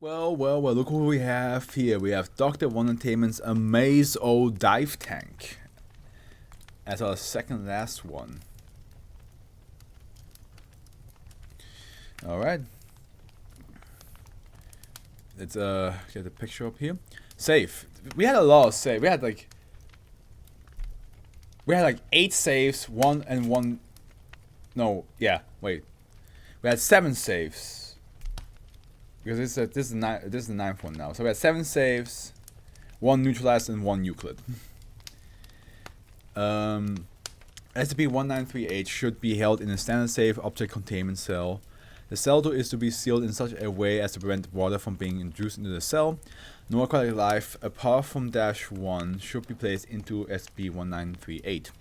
Well, look what we have here. We have Dr. Wondertainment's Amaze-O dive tank as our second last one. Alright. Let's get the picture up here. Save. We had a lot of save. We had like 8 saves, one. No, yeah, wait. We had 7 saves. Because this is the ninth one now. So we had 7 saves, 1 neutralized, and 1 Euclid. SCP-1938 should be held in a standard safe object containment cell. The cell door is to be sealed in such a way as to prevent water from being introduced into the cell. No aquatic life apart from -1 should be placed into SCP-1938.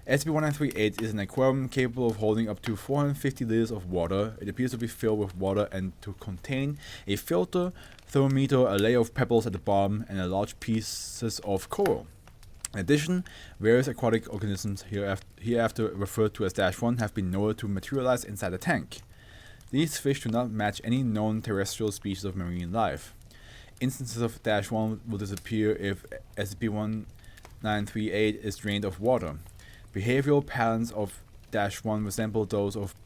SCP-1938 is an aquarium capable of holding up to 450 liters of water. It appears to be filled with water and to contain a filter, thermometer, a layer of pebbles at the bottom, and large pieces of coral. In addition, various aquatic organisms hereafter referred to as -1 have been noted to materialize inside the tank. These fish do not match any known terrestrial species of marine life. Instances of -1 will disappear if SCP-1938 is drained of water. Behavioral patterns of -1 resemble those of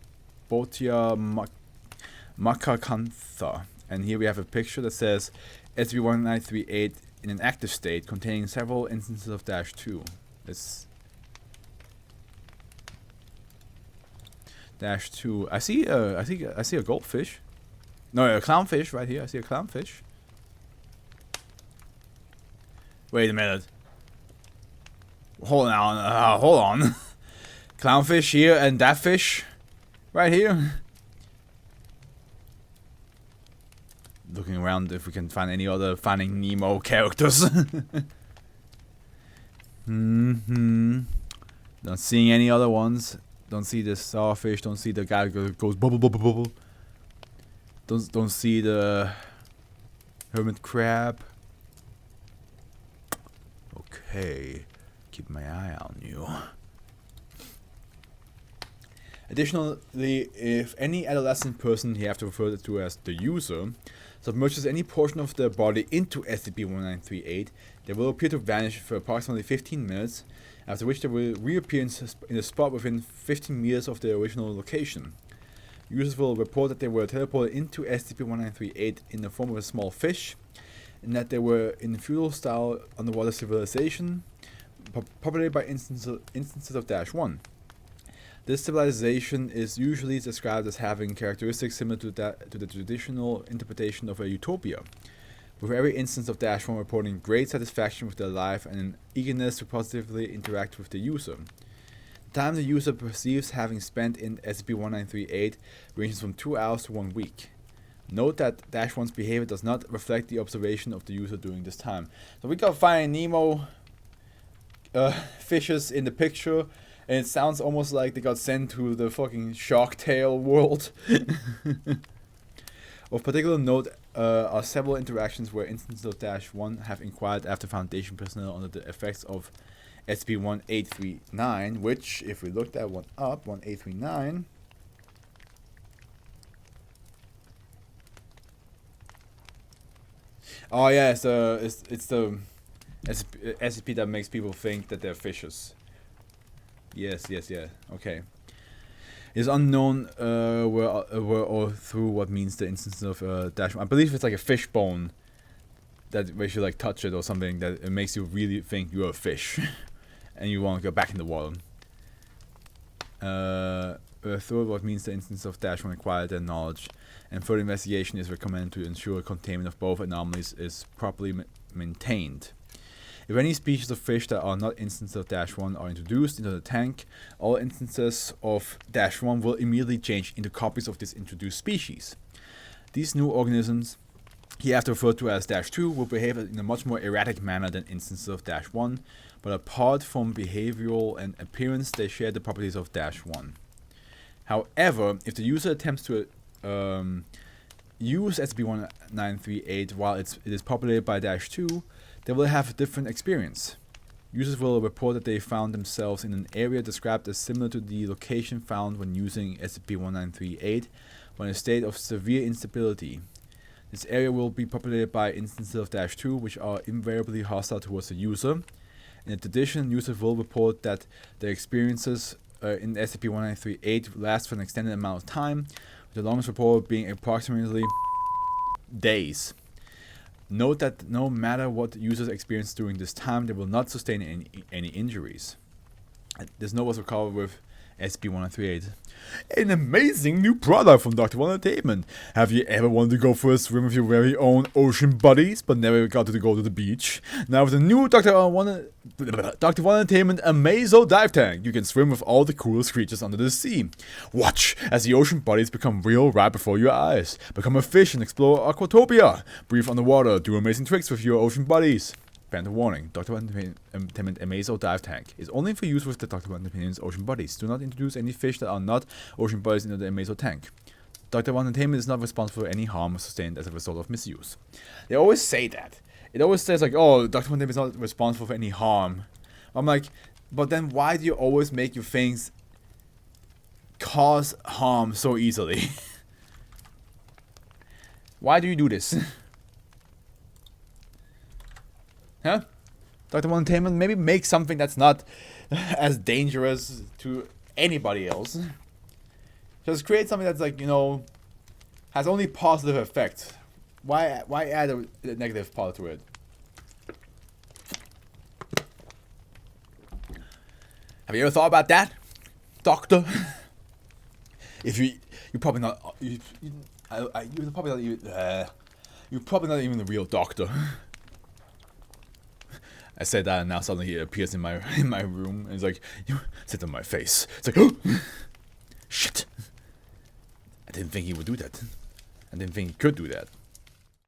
Botia macacantha. And here we have a picture that says SCP-1938 in an active state containing several instances of -2. It's -2. I see a goldfish. No, a clownfish right here. I see a clownfish. Wait a minute. Hold on. Clownfish here and that fish right here. Looking around if we can find any other Finding Nemo characters. Not seeing any other ones. Don't see the starfish. Don't see the guy who goes bubble bubble bubble. Don't see the hermit crab. Okay. Keep my eye on you. Additionally, if any adolescent person, you have to refer to as the user, submerges any portion of their body into SCP-1938, they will appear to vanish for approximately 15 minutes, after which they will reappear in the spot within 15 meters of their original location. Users will report that they were teleported into SCP-1938 in the form of a small fish, and that they were in feudal-style underwater civilization, populated by instances of -1. This civilization is usually described as having characteristics similar to the traditional interpretation of a utopia, with every instance of -1 reporting great satisfaction with their life and an eagerness to positively interact with the user. The time the user perceives having spent in SCP-1938 ranges from 2 hours to 1 week. Note that -1's behavior does not reflect the observation of the user during this time. So we got Finding Nemo fishes in the picture, and it sounds almost like they got sent to the fucking Shark Tale world. Of particular note are several interactions where instances of -1 have inquired after Foundation personnel under the effects of SCP-1839, which, if we look that one up, 1839. Oh yeah, it's the SCP that makes people think that they're fishes. Yes, yeah, okay. It's unknown where or through what means the instance of -1. I believe it's like a fish bone that when you like touch it or something, that it makes you really think you're a fish and you want to go back in the water. Through what means the instance of -1 acquired their knowledge, and further investigation is recommended to ensure containment of both anomalies is properly maintained. If any species of fish that are not instances of -1 are introduced into the tank, all instances of -1 will immediately change into copies of this introduced species. These new organisms, hereafter referred to as -2, will behave in a much more erratic manner than instances of -1, but apart from behavioral and appearance, they share the properties of -1. However, if the user attempts to use SCP-1938 while it is populated by -2, they will have a different experience. Users will report that they found themselves in an area described as similar to the location found when using SCP-1938, when in a state of severe instability. This area will be populated by instances of -2, which are invariably hostile towards the user. In addition, users will report that their experiences in SCP-1938 last for an extended amount of time, with the longest report being approximately days. Note that no matter what users experience during this time, they will not sustain any injuries. This note was recovered with SCP-1938. An amazing new product from Dr. Wondertainment. Have you ever wanted to go for a swim with your very own ocean buddies, but never got to go to the beach? Now with the new Dr. Wondertainment Amaze-O dive tank, you can swim with all the coolest creatures under the sea. Watch as the ocean buddies become real right before your eyes. Become a fish and explore Aquatopia. Breathe underwater, do amazing tricks with your ocean buddies. Phantom warning, Dr. Wondertainment Amaze-O dive tank is only for use with the Dr. Wondertainment's ocean buddies. Do not introduce any fish that are not ocean buddies into the Amaze-O tank. Dr. Wondertainment is not responsible for any harm sustained as a result of misuse. They always say that. It always says like, oh, Dr. Wondertainment is not responsible for any harm. I'm like, but then why do you always make your things cause harm so easily? Why do you do this? Huh? Dr. Wondertainment, maybe make something that's not as dangerous to anybody else. Just create something that's like, you know, has only positive effects. Why add a negative part to it? Have you ever thought about that, Doctor? If you're probably not, you're probably not even the real doctor. I said that, and now suddenly he appears in my room, and he's like, "You sit on my face." It's like, oh, shit! I didn't think he would do that. I didn't think he could do that.